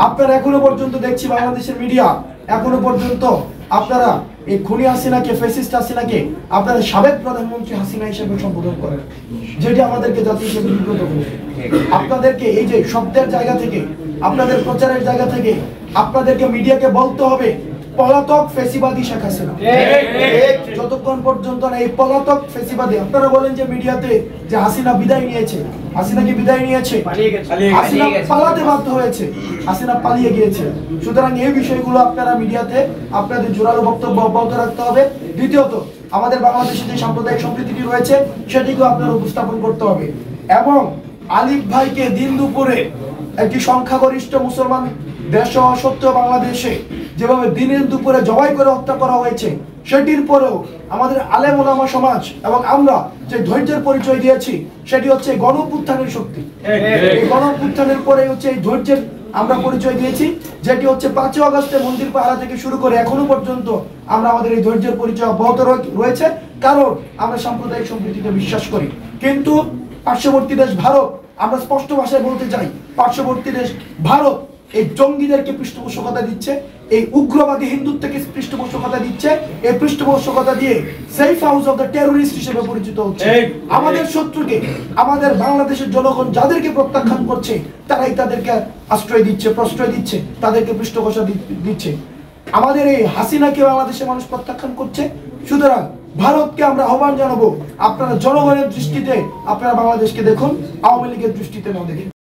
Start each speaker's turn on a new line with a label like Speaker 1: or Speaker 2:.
Speaker 1: আপনারা এখনো পর্যন্ত দেখছি বাংলাদেশের মিডিয়া এখনো পর্যন্ত আপনারা এই খুনি হাসিনাকে ফ্যাসিস্ট হাসিনাকে আপনারা সাবেক প্রধানমন্ত্রী হাসিনা হিসেবে সম্বোধন করেন, যেটি আমাদেরকে জাতি হিসেবে বিব্রত করে। আপনাদেরকে এই যে শব্দের জায়গা থেকে, আপনাদের প্রচারের জায়গা থেকে আপনাদেরকে মিডিয়াকে বলতে হবে পলাতক ফ্যাসিবাদী শেখ হাসিনা। যতক্ষণ পর্যন্ত না এই পলাতক ফ্যাসিবাদী, আপনারা বলেন যে মিডিয়াতে যে হাসিনা বিদায় নিয়েছে, হাসিনা কি বিদায় নিয়েছে? হাসিনা পালাতে বাধ্য হয়েছে, হাসিনা পালিয়ে গিয়েছে। সুতরাং এই বিষয়গুলো আপনারা মিডিয়াতে আপনাদের জোরালো বক্তব্য অব্যাহত রাখতে হবে। দ্বিতীয়ত, আমাদের বাংলাদেশে যে সাম্প্রদায়িক সম্প্রীতি রয়েছে সেটিকেও আপনারা উপস্থাপন করতে হবে। এবং আলিফ ভাইকে দিন দুপুরে একটি সংখ্যাগরিষ্ঠ মুসলমান দেশ সত্ত্বেও বাংলাদেশে যেভাবে দিনের দুপুরে জবাই করে হত্যা করা হয়েছে, সেটির পরেও আমাদের আলেম ওলামা সমাজ এবং আমরা যে ধৈর্যের পরিচয় দিয়েছি সেটি হচ্ছে গণঅভ্যুত্থানের শক্তি। এই গণঅভ্যুত্থানের পরে হচ্ছে এই ধৈর্যের আমরা পরিচয় দিয়েছি, যেটি হচ্ছে ৫ই আগস্টে মন্দির পাহারা থেকে শুরু করে এখনো পর্যন্ত আমরা আমাদের এই ধৈর্যের পরিচয় অব্যাহত রয়েছে, কারণ আমরা সাম্প্রদায়িক সম্প্রীতিতে বিশ্বাস করি। কিন্তু পার্শ্ববর্তী দেশ ভারত, আমরা স্পষ্ট ভাষায় বলতে চাই, পার্শ্ববর্তী দেশ ভারত এই জঙ্গিদেরকে পৃষ্ঠপোষকতা দিচ্ছে, এই উগ্রবাদী হিন্দুত্বকে পৃষ্ঠপোষকতা দিচ্ছে, এই পৃষ্ঠপোষকতা দিয়ে safe house of the terrorist হিসেবে পরিচিত হচ্ছে। আমাদের শত্রুকে, আমাদের বাংলাদেশের জনগণ যাদেরকে প্রত্যাখ্যান করছে তারাই তাদেরকে আশ্রয় দিচ্ছে, প্রশ্রয় দিচ্ছে, তাদেরকে পৃষ্ঠপোষকতা দিচ্ছে। আমাদের এই হাসিনাকে বাংলাদেশের মানুষ প্রত্যাখ্যান করছে। সুতরাং ভারতকে আমরা আহ্বান জানাবো, আপনারা জনগণের দৃষ্টিতে আপনারা বাংলাদেশকে দেখুন, আওয়ামী লীগের দৃষ্টিতে না দেখুন।